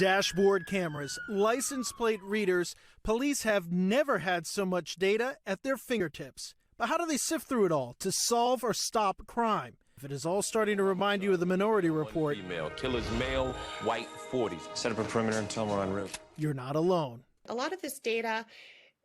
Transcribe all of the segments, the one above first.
Dashboard cameras, license plate readers, police have never had so much data at their fingertips. But how do they sift through it all to solve or stop crime? If it is all starting to remind you of the Minority Report, female, killers male, white, 40s. Set up a perimeter and tell them we're en route. You're not alone. A lot of this data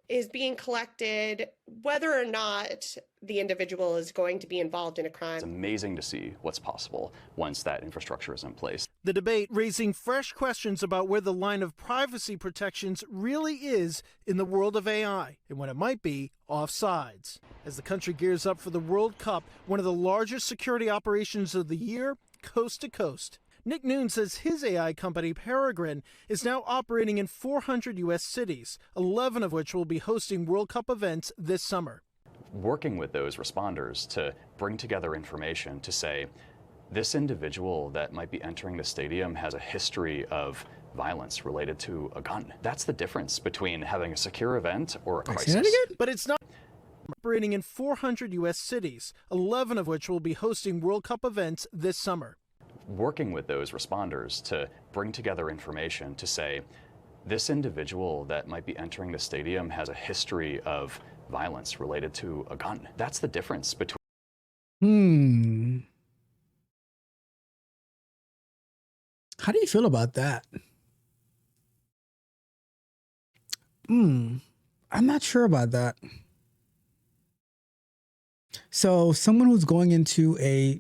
is being collected whether or not the individual is going to be involved in a crime. It's amazing to see what's possible once that infrastructure is in place. The debate raising fresh questions about where the line of privacy protections really is in the world of AI and when it might be offsides. As the country gears up for the World Cup, one of the largest security operations of the year, coast to coast. Nick Noon says his AI company, Paragrin, is now operating in 400 U.S. cities, 11 of which will be hosting World Cup events this summer. Working with those responders to bring together information to say, this individual that might be entering the stadium has a history of violence related to a gun. That's the difference between having a secure event or a crisis. But it's not. Operating in 400 U.S. cities, 11 of which will be hosting World Cup events this summer. Working with those responders to bring together information to say, this individual that might be entering the stadium has a history of violence related to a gun. That's the difference between. How do you feel about that? I'm not sure about that. So someone who's going into a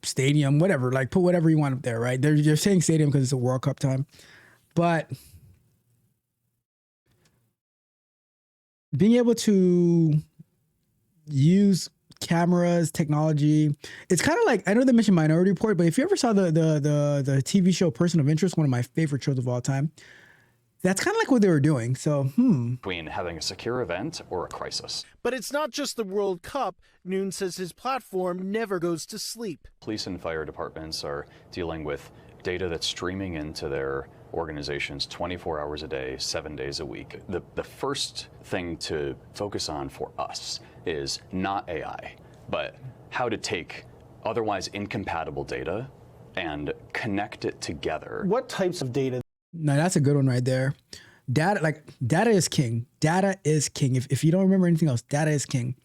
stadium, whatever, like put whatever you want up there, right? They're saying stadium because it's a World Cup time, but being able to use cameras, technology, it's kind of like, I know they mentioned Minority Report, but if you ever saw the TV show Person of Interest, one of my favorite shows of all time, that's kind of like what they were doing. So, between having a secure event or a crisis. But it's not just the World Cup. Noon says his platform never goes to sleep. Police and fire departments are dealing with data that's streaming into their organizations 24 hours a day, 7 days a week. The first thing to focus on for us is not AI, but how to take otherwise incompatible data and connect it together. What types of data? No, that's a good one right there. Data is king. Data is king. If you don't remember anything else, data is king.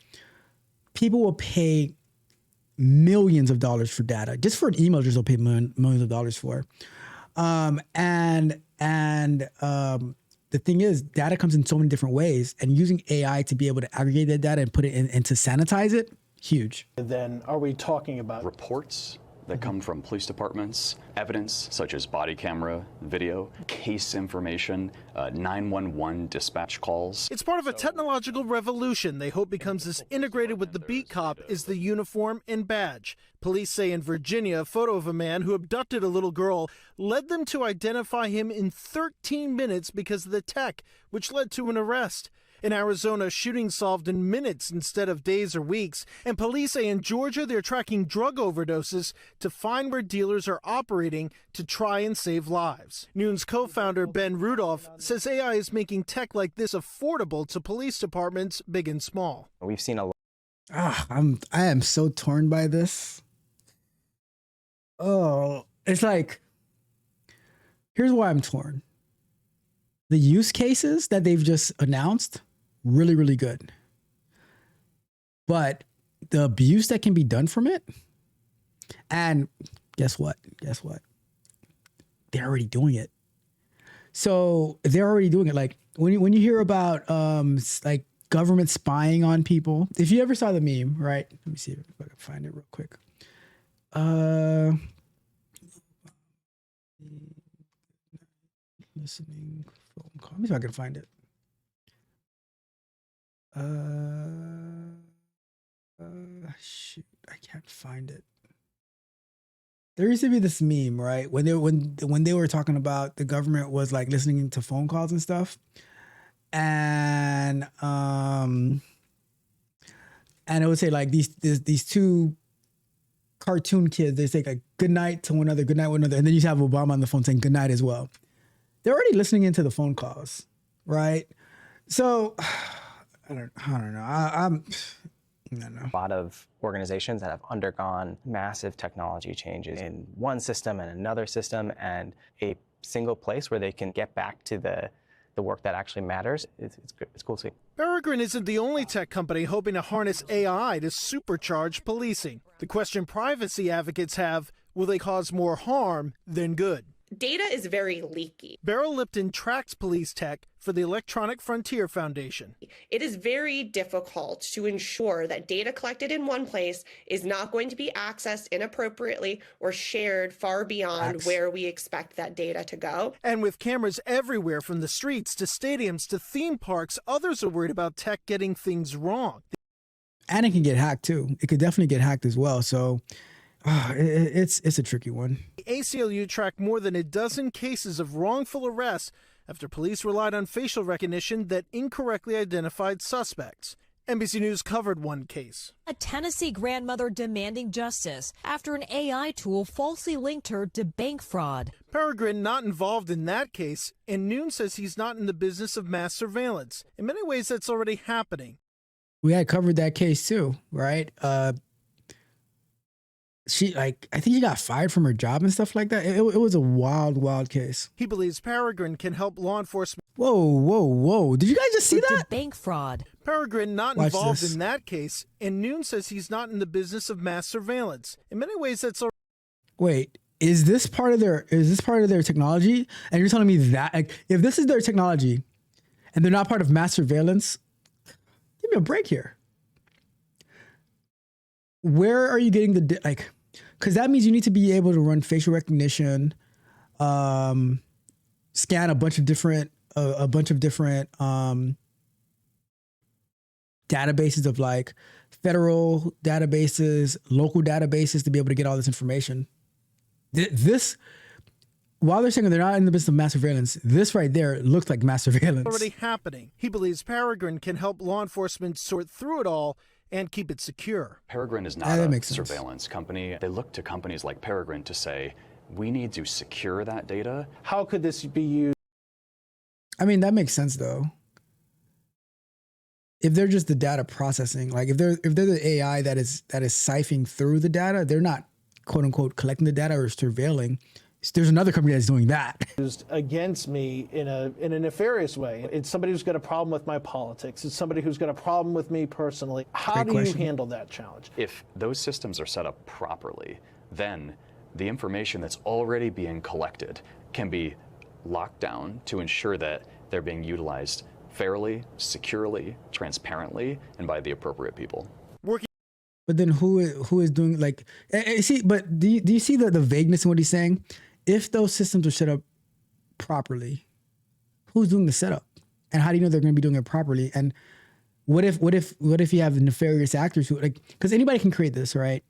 People will pay millions of dollars for data. Just for an email, they'll pay millions of dollars for. The thing is, data comes in so many different ways, and using AI to be able to aggregate that data and put it in and to sanitize it, huge. Then are we talking about reports that come from police departments, evidence such as body camera, video, case information, 911 dispatch calls. It's part of a technological revolution they hope becomes as integrated with the beat cop as the uniform and badge. Police say in Virginia, a photo of a man who abducted a little girl led them to identify him in 13 minutes because of the tech, which led to an arrest. In Arizona, shooting solved in minutes instead of days or weeks. And police say in Georgia, they're tracking drug overdoses to find where dealers are operating to try and save lives. Noon's co-founder, Ben Rudolph, says AI is making tech like this affordable to police departments, big and small. We've seen a lot. I am so torn by this. Oh, it's like, here's why I'm torn. The use cases that they've just announced, really, really good. But the abuse that can be done from it, and guess what? They're already doing it. So they're already doing it. Like when you hear about like government spying on people, if you ever saw the meme, right? Let me see if I can find it real quick. Listening phone call. Let me see if I can find it. Shoot, I can't find it. There used to be this meme, right? When they were talking about the government was like listening to phone calls and stuff, and it would say like these two cartoon kids, they say like good night to one another, and then you have Obama on the phone saying good night as well. They're already listening into the phone calls, right? So I don't know. I don't know. A lot of organizations that have undergone massive technology changes in one system and another system, and a single place where they can get back to the work that actually matters. It's cool to see. Paragrin isn't the only tech company hoping to harness AI to supercharge policing. The question privacy advocates have, will they cause more harm than good? Data is very leaky. Beryl Lipton tracks police tech for the Electronic Frontier Foundation. It is very difficult to ensure that data collected in one place is not going to be accessed inappropriately or shared far beyond where we expect that data to go. And with cameras everywhere from the streets to stadiums to theme parks, others are worried about tech getting things wrong. And it can get hacked too. It could definitely get hacked as well. So it's a tricky one. The ACLU tracked more than a dozen cases of wrongful arrests after police relied on facial recognition that incorrectly identified suspects. NBC News covered one case. A Tennessee grandmother demanding justice after an AI tool falsely linked her to bank fraud. Paragrin not involved in that case, and Noon says he's not in the business of mass surveillance. In many ways, that's already happening. We had covered that case too, right? I think she got fired from her job and stuff like that. It was a wild case. He believes Paragrin can help law enforcement. Whoa. Did you guys just see that? To bank fraud. Paragrin not involved in that case, and Noon says he's not in the business of mass surveillance. In many ways, that's already. Wait, is this part of their technology? And you're telling me that, like, if this is their technology and they're not part of mass surveillance, give me a break here. Where are you getting because that means you need to be able to run facial recognition, scan a bunch of different databases of like federal databases, local databases to be able to get all this information. This, while they're saying they're not in the business of mass surveillance, this right there looks like mass surveillance. Already happening. He believes Paragrin can help law enforcement sort through it all and keep it secure. Paragrin is not a surveillance company. They look to companies like Paragrin to say, we need to secure that data. How could this be used? I mean, that makes sense though. If they're just the data processing, like if they're the AI that is siphoning through the data, they're not quote unquote collecting the data or surveilling. There's another company that's doing that. Used against me in a nefarious way. It's somebody who's got a problem with my politics. It's somebody who's got a problem with me personally. How do you handle that challenge? If those systems are set up properly, then the information that's already being collected can be locked down to ensure that they're being utilized fairly, securely, transparently, and by the appropriate people. But then who is doing like, see, but do you see the vagueness in what he's saying? If those systems are set up properly, who's doing the setup? And how do you know they're going to be doing it properly? And what if you have nefarious actors who like, because anybody can create this, right?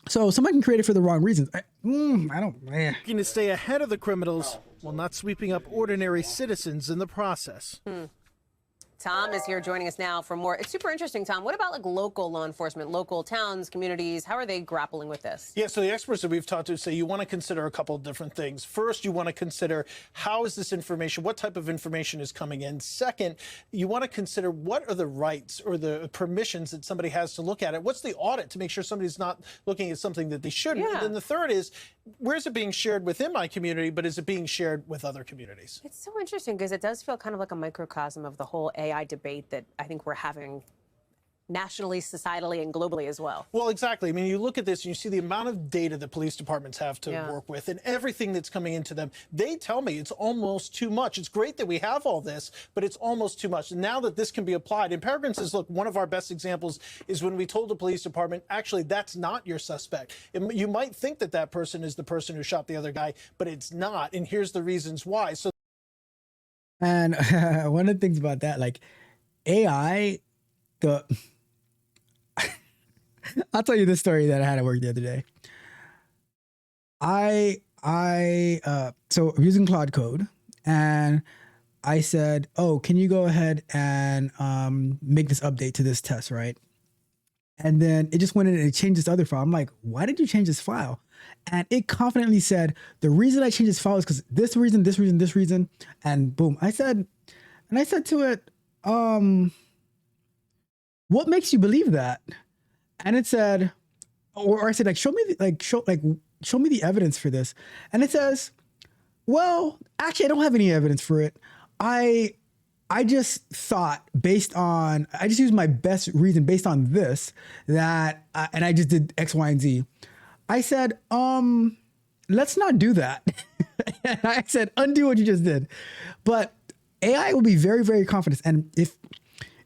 So somebody can create it for the wrong reasons. Looking to stay ahead of the criminals while not sweeping up ordinary citizens in the process. Tom is here joining us now for more. It's super interesting, Tom. What about like local law enforcement, local towns, communities? How are they grappling with this? Yeah, so the experts that we've talked to say you want to consider a couple of different things. First, you want to consider how is this information, what type of information is coming in. Second, you want to consider what are the rights or the permissions that somebody has to look at it. What's the audit to make sure somebody's not looking at something that they shouldn't? Yeah. And then the third is, where's it being shared within my community, but is it being shared with other communities? It's so interesting because it does feel kind of like a microcosm of the whole AI debate that I think we're having nationally, societally, and globally as well. Well, exactly. I mean, you look at this and you see the amount of data that police departments have to work with and everything that's coming into them. They tell me it's almost too much. It's great that we have all this, but it's almost too much. And now that this can be applied, and Paragrin says, look, one of our best examples is when we told the police department, actually, that's not your suspect. You might think that that person is the person who shot the other guy, but it's not. And here's the reasons why. So, and one of the things about that, like AI, I'll tell you this story that I had at work the other day. So I'm using Claude Code, and I said, oh, can you go ahead and make this update to this test, right? And then it just went in and it changed this other file. I'm like, why did you change this file? And it confidently said, the reason I changed this file is because this reason, this reason, this reason. And boom, I said to it, what makes you believe that? And it said, or I said, like, show me the evidence for this. And it says, Well, actually, I don't have any evidence for it. I just thought I just used my best reason based on this that, and I just did X, Y, and Z. I said, let's not do that. And I said, undo what you just did. But AI will be very, very confident. And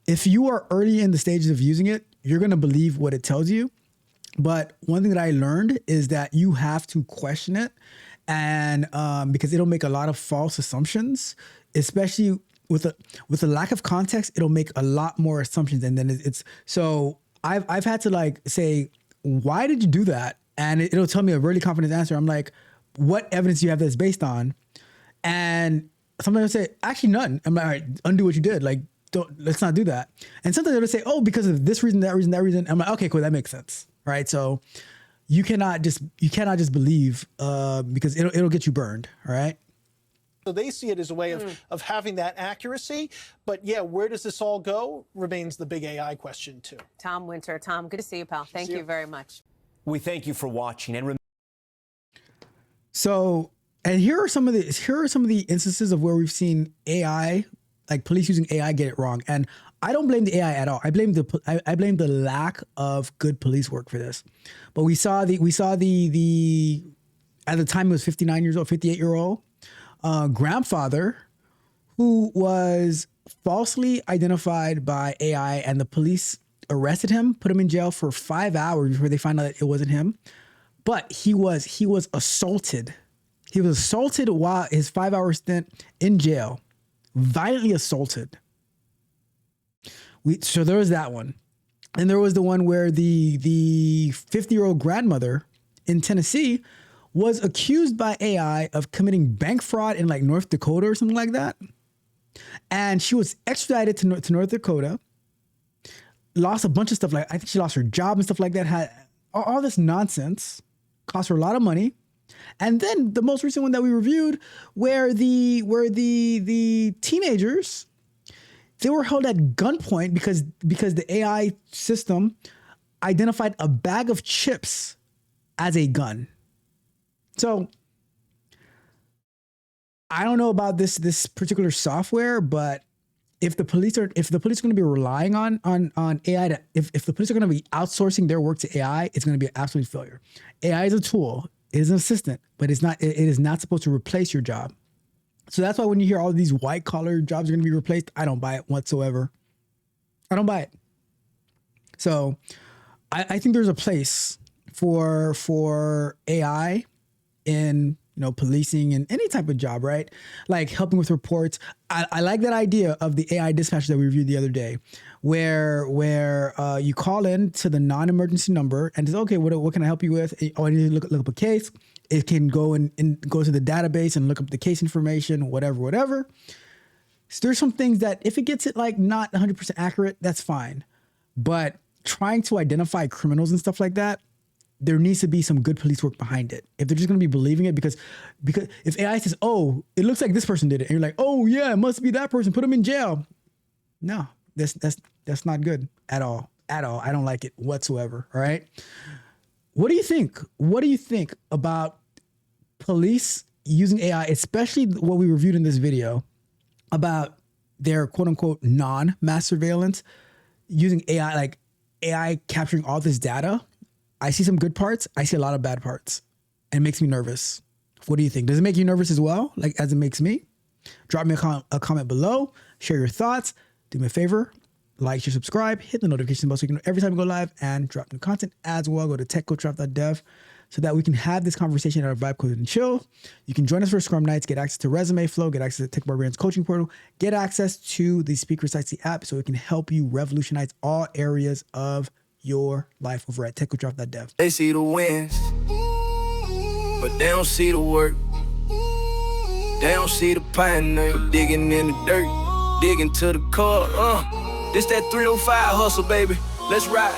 if you are early in the stages of using it, you're going to believe what it tells you. But one thing that I learned is that you have to question it, and because it'll make a lot of false assumptions, especially with a lack of context. It'll make a lot more assumptions, and then it's so I've had to like say, why did you do that? And it'll tell me a really confident answer. I'm like, what evidence do you have that's based on? And sometimes they'll say, actually none. I'm like, all right, undo what you did. Like, let's not do that. And sometimes they'll say, oh, because of this reason, that reason, that reason. I'm like, okay, cool, that makes sense. Right. So you cannot just believe because it'll get you burned. All right. So they see it as a way of having that accuracy. But yeah, where does this all go remains the big AI question too. Tom Winter. Tom, good to see you, pal. Thank you very much. We thank you for watching. And so, and here are some of the instances of where we've seen AI, like police using AI, get it wrong. And I don't blame the AI at all. I blame the lack of good police work for this. But we saw the at the time it was 58-year-old grandfather who was falsely identified by AI, and the police arrested him, put him in jail for 5 hours before they found out that it wasn't him. But he was assaulted. He was assaulted while his 5-hour stint in jail, violently assaulted. So there was that one. And there was the one where the 50-year-old grandmother in Tennessee was accused by AI of committing bank fraud in like North Dakota or something like that. And she was extradited to North Dakota, lost a bunch of stuff. Like, I think she lost her job and stuff like that, had all this nonsense, cost her a lot of money. And then the most recent one that we reviewed, where the teenagers, they were held at gunpoint because the AI system identified a bag of chips as a gun. So I don't know about this particular software, but if the police are going to be relying on AI, if the police are going to be outsourcing their work to AI, it's going to be an absolute failure. AI is a tool, it is an assistant, but it is not supposed to replace your job. So that's why when you hear all of these white collar jobs are going to be replaced, I don't buy it whatsoever. I don't buy it. So I think there's a place for AI in, you know, policing and any type of job, right? Like helping with reports. I like that idea of the AI dispatcher that we reviewed the other day, where you call in to the non-emergency number and it's okay, what can I help you with? Oh, I need to look up a case. It can go and go to the database and look up the case information, whatever. So there's some things that if it gets it like not 100% accurate, that's fine. But trying to identify criminals and stuff like that, there needs to be some good police work behind it. If they're just going to be believing it because if AI says, oh, it looks like this person did it, and you're like, oh yeah, it must be that person, put them in jail. No, that's not good at all. I don't like it whatsoever. All right. What do you think? What do you think about police using AI, especially what we reviewed in this video about their quote unquote non-mass surveillance, using AI, like AI capturing all this data? I see some good parts. I see a lot of bad parts, and it makes me nervous. What do you think? Does it make you nervous as well, like as it makes me? Drop me a comment below. Share your thoughts. Do me a favor. Like, share, subscribe, hit the notification bell so you can know every time we go live and drop new content as well. Go to techcoachraff.dev so that we can have this conversation at our Vibe Code and Chill. You can join us for Scrum Nights, get access to Resume Flow, get access to Tech Barbarian's coaching portal, get access to the Speaker Sites, the app, so it can help you revolutionize all areas of your life over at techcoachraff.dev. They see the wins, but they don't see the work. They don't see the pioneer digging in the dirt, digging to the core. This that 305 hustle, baby. Let's ride.